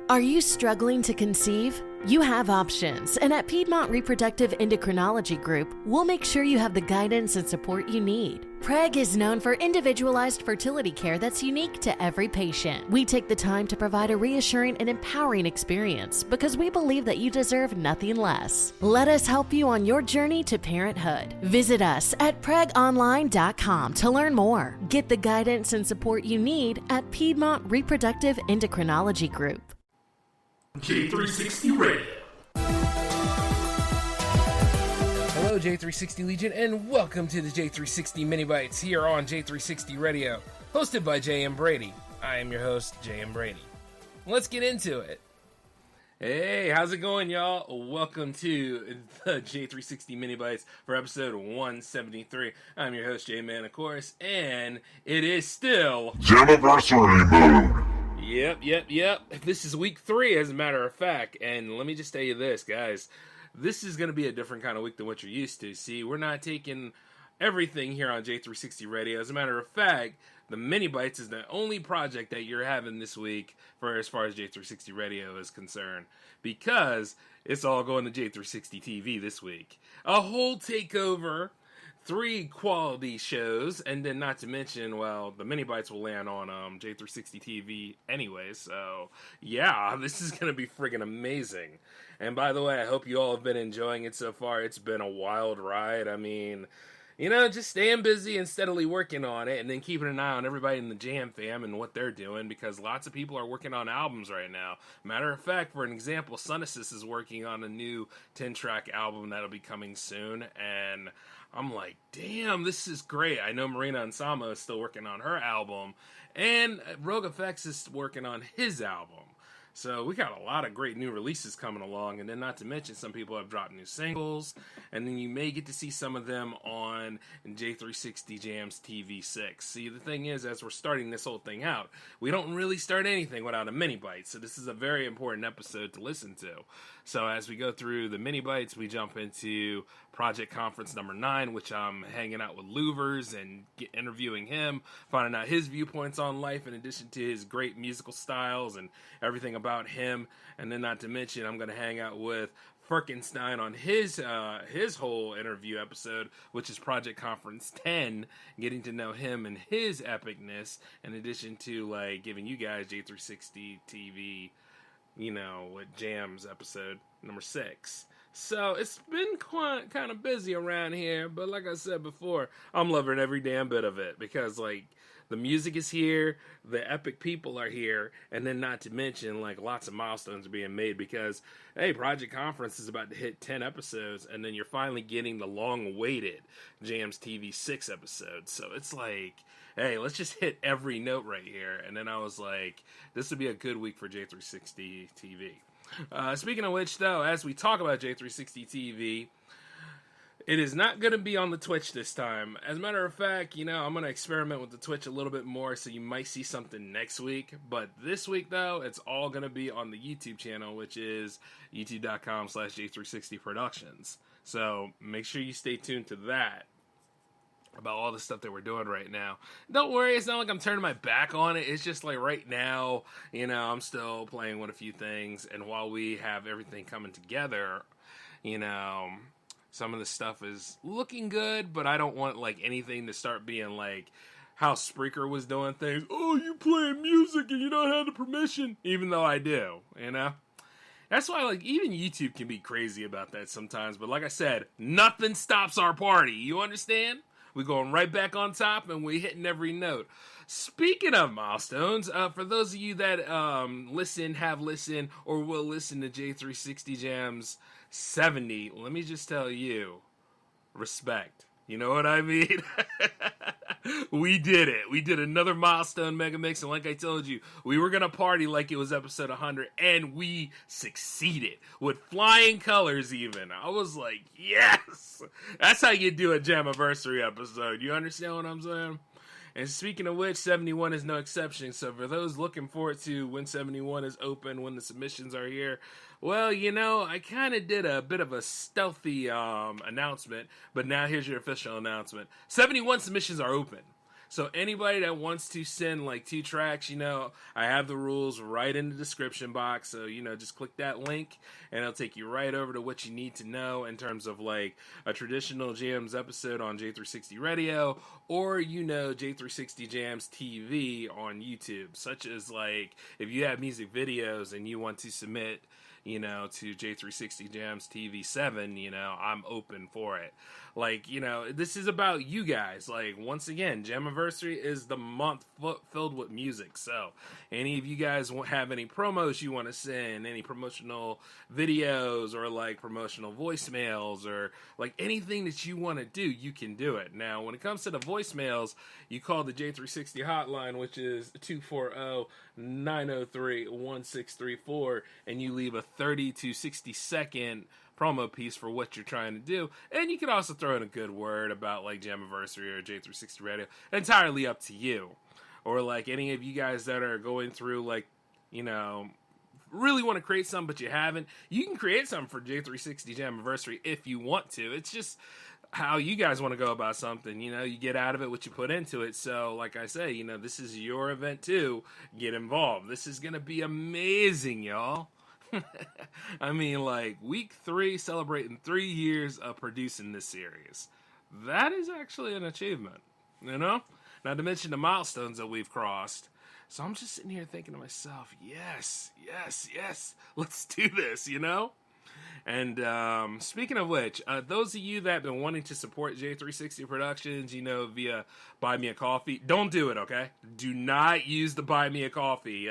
Are you struggling to conceive? You have options, and at Piedmont Reproductive Endocrinology Group, we'll make sure you have the guidance and support you need. PREG is known for individualized fertility care that's unique to every patient. We take the time to provide a reassuring and empowering experience because we believe that you deserve nothing less. Let us help you on your journey to parenthood. Visit us at pregonline.com to learn more. Get the guidance and support you need at Piedmont Reproductive Endocrinology Group. J360 Radio. Hello, J360 Legion, and welcome to the J360 Mini Bites here on J360 Radio, hosted by J.M. Brady. I am your host, J.M. Brady. Let's get into it. Hey, how's it going, y'all? Welcome to the J360 Mini Bites for episode 173. I'm your host, J-Man, of course, and it is still Jammaversary mode. Yep. This is week 3, as a matter of fact, and let me just tell you this, guys. This is going to be a different kind of week than what you're used to. See, we're not taking everything here on J360 Radio. As a matter of fact, the Mini Bites is the only project that you're having this week for as far as J360 Radio is concerned, because it's all going to J360 TV this week. A whole takeover, 3 quality shows, and then not to mention, well, the Mini Bites will land on J360 TV anyway, so yeah, this is going to be friggin' amazing. And by the way, I hope you all have been enjoying it so far. It's been a wild ride. I mean, you know, just staying busy and steadily working on it, and then keeping an eye on everybody in the Jam fam and what they're doing, because lots of people are working on albums right now. Matter of fact, for an example, Sunesis is working on a new 10-track album that'll be coming soon, and I'm like, damn, this is great. I know Marina Ansama is still working on her album, and Rogue Effects is working on his album. So we got a lot of great new releases coming along, and then not to mention some people have dropped new singles, and then you may get to see some of them on J360 Jam's TV6. See, the thing is, as we're starting this whole thing out, we don't really start anything without a Mini Bite, so this is a very important episode to listen to. So as we go through the Mini Bites, we jump into Project Conference number 9, which I'm hanging out with Louvers and interviewing him, finding out his viewpoints on life in addition to his great musical styles and everything about him. And then not to mention, I'm going to hang out with Firkenstein on his whole interview episode, which is Project Conference 10, getting to know him and his epicness, in addition to like giving you guys J360 TV, you know, with Jam's episode number 6. So it's been quite kind of busy around here, but like I said before, I'm loving every damn bit of it, because like the music is here, the epic people are here, and then not to mention like lots of milestones are being made, because hey, Project Conference is about to hit 10 episodes, and then you're finally getting the long-awaited Jam's TV 6 episode. So it's like, hey, let's just hit every note right here. And then I was like, this would be a good week for J360 TV. Speaking of which, though, as we talk about J360 TV, it is not going to be on the Twitch this time. As a matter of fact, you know, I'm going to experiment with the Twitch a little bit more, so you might see something next week. But this week, though, it's all going to be on the YouTube channel, which is youtube.com/J360 Productions. So make sure you stay tuned to that, about all the stuff that we're doing right now. Don't worry, it's not like I'm turning my back on it. It's just like right now, you know, I'm still playing with a few things, and while we have everything coming together, you know, some of the stuff is looking good, but I don't want like anything to start being like how Spreaker was doing things. Oh, you playing music and you don't have the permission, even though I do, you know? That's why, like, even YouTube can be crazy about that sometimes, but like I said, nothing stops our party, you understand? We're going right back on top, and we're hitting every note. Speaking of milestones, for those of you that have listened, or will listen to J360 Jams 70, let me just tell you, respect. You know what I mean? We did it. We did another milestone mega mix, and like I told you, we were going to party like it was episode 100, and we succeeded with flying colors even. I was like, yes! That's how you do a Jammaversary episode. You understand what I'm saying? And speaking of which, 71 is no exception. So for those looking forward to when 71 is open, when the submissions are here, well, you know, I kind of did a bit of a stealthy announcement, but now here's your official announcement. 71 submissions are open. So anybody that wants to send like 2 tracks, I have the rules right in the description box. So, just click that link and it'll take you right over to what you need to know in terms of like a traditional Jams episode on J360 Radio, or, J360 Jams TV on YouTube, such as like if you have music videos and you want to submit, to J360 Jams TV 7, I'm open for it. Like, this is about you guys. Like, once again, Jammaversary is the month filled with music. So, any of you guys have any promos you want to send, any promotional videos or like promotional voicemails or like anything that you want to do, you can do it. Now, when it comes to the voicemails, you call the J360 hotline, which is 240-903-1634, and you leave a 30 to 60 second promo piece for what you're trying to do. And you can also throw in a good word about like Jammaversary or J360 Radio. Entirely up to you. Or like any of you guys that are going through like, really want to create something but you haven't, you can create something for J360 Jammaversary if you want to. It's just how you guys want to go about something. You get out of it what you put into it. So like I say, this is your event too. Get involved. This is going to be amazing, y'all. I mean, like, week 3, celebrating 3 years of producing this series. That is actually an achievement, Not to mention the milestones that we've crossed. So I'm just sitting here thinking to myself, yes, let's do this, And speaking of which, those of you that have been wanting to support J360 Productions, via Buy Me a Coffee, don't do it, okay? Do not use the Buy Me a Coffee.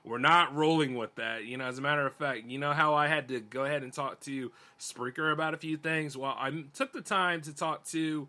We're not rolling with that. As a matter of fact, how I had to go ahead and talk to Spreaker about a few things? Well, I took the time to talk to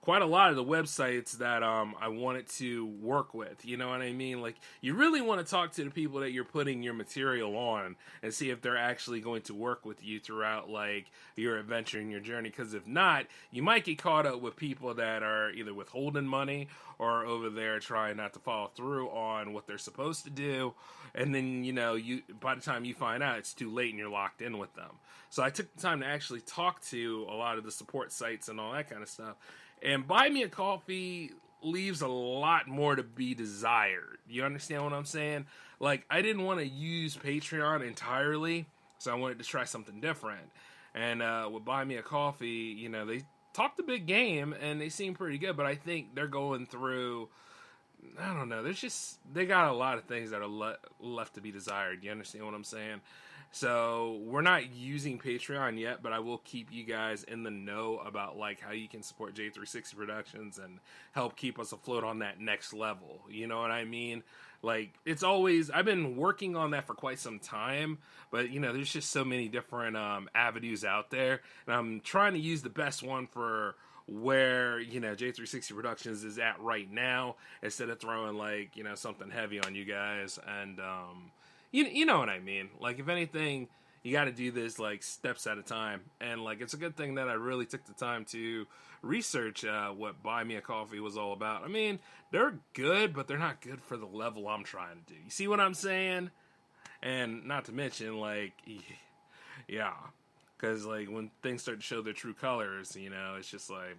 quite a lot of the websites that I wanted to work with. You know what I mean? Like, you really want to talk to the people that you're putting your material on and see if they're actually going to work with you throughout, like, your adventure and your journey. Because if not, you might get caught up with people that are either withholding money or over there trying not to follow through on what they're supposed to do. And then, you by the time you find out, it's too late and you're locked in with them. So I took the time to actually talk to a lot of the support sites and all that kind of stuff. And Buy Me a Coffee leaves a lot more to be desired. You understand what I'm saying? Like, I didn't want to use Patreon entirely, so I wanted to try something different. And with Buy Me a Coffee, they talked a big game, and they seem pretty good, but I think they're going through, I don't know, they got a lot of things that are left to be desired. You understand what I'm saying? So we're not using Patreon yet, but I will keep you guys in the know about like how you can support J360 Productions and help keep us afloat on that next level. You know what I mean? Like, it's always, I've been working on that for quite some time, but there's just so many different avenues out there, and I'm trying to use the best one for where J360 Productions is at right now, instead of throwing like something heavy on you guys. And you know what I mean. Like, if anything, you got to do this like steps at a time. And like, it's a good thing that I really took the time to research what Buy Me a Coffee was all about. I mean, they're good, but they're not good for the level I'm trying to do. You see what I'm saying? And not to mention, like, yeah, because like when things start to show their true colors, it's just like,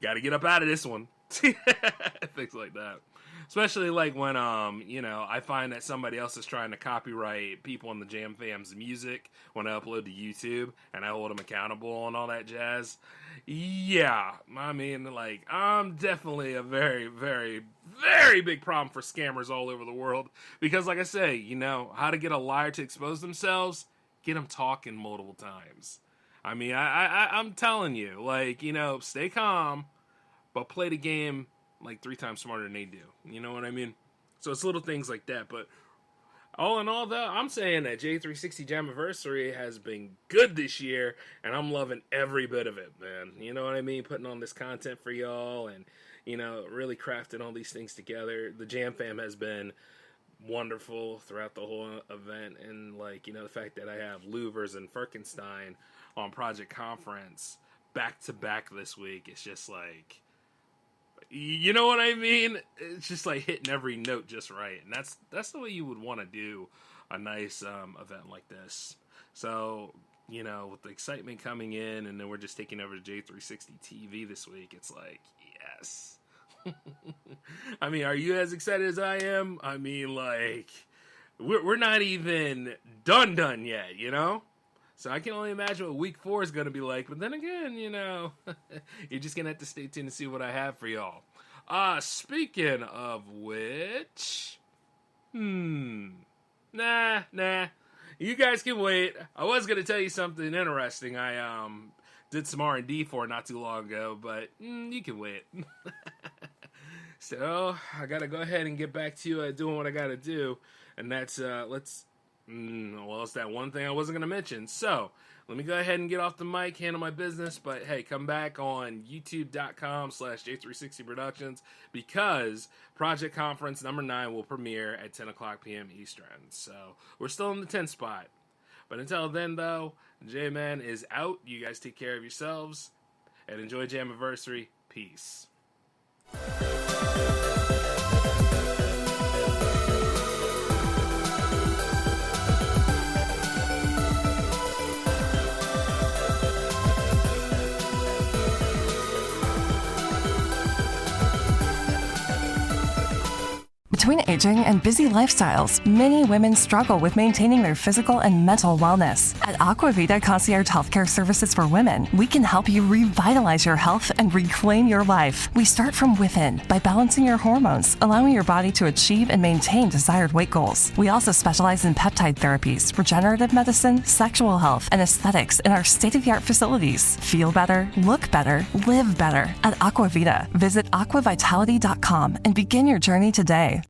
got to get up out of this one. Things like that. Especially like when, I find that somebody else is trying to copyright people in the Jam Fam's music when I upload to YouTube, and I hold them accountable and all that jazz. Yeah, I mean, like, I'm definitely a very, very, very big problem for scammers all over the world. Because, like I say, how to get a liar to expose themselves? Get them talking multiple times. I mean, I'm telling you, like, stay calm, but play the game like 3 times smarter than they do. You know what I mean? So it's little things like that. But all in all, though, I'm saying that J360 Jammaversary has been good this year, and I'm loving every bit of it, man. You know what I mean? Putting on this content for y'all and, really crafting all these things together. The Jam Fam has been wonderful throughout the whole event. And, like, the fact that I have Louvers and Firkenstein on Project Conference back-to-back this week, it's just like, you know what I mean? It's just like hitting every note just right. And that's the way you would want to do a nice event like this. So, with the excitement coming in, and then we're just taking over J360 TV this week, it's like, Yes. I mean, are you as excited as I am? I mean, like, we're not even done yet, you know? So I can only imagine what week 4 is going to be like. But then again, you know, you're just going to have to stay tuned to see what I have for y'all. Speaking of which, nah. You guys can wait. I was going to tell you something interesting. I did some R&D for not too long ago, but you can wait. So I got to go ahead and get back to doing what I got to do. And that's, it's that one thing I wasn't going to mention. So let me go ahead and get off the mic, handle my business. But hey, come back on youtube.com/J360 Productions because Project Conference number 9 will premiere at 10 o'clock p.m. Eastern. So we're still in the 10th spot. But until then, though, J-Man is out. You guys take care of yourselves and enjoy Jammaversary. Peace. Between aging and busy lifestyles, many women struggle with maintaining their physical and mental wellness. At Aquavita Concierge Healthcare Services for Women, we can help you revitalize your health and reclaim your life. We start from within by balancing your hormones, allowing your body to achieve and maintain desired weight goals. We also specialize in peptide therapies, regenerative medicine, sexual health, and aesthetics in our state-of-the-art facilities. Feel better, look better, live better at Aquavita. Visit aquavitality.com and begin your journey today.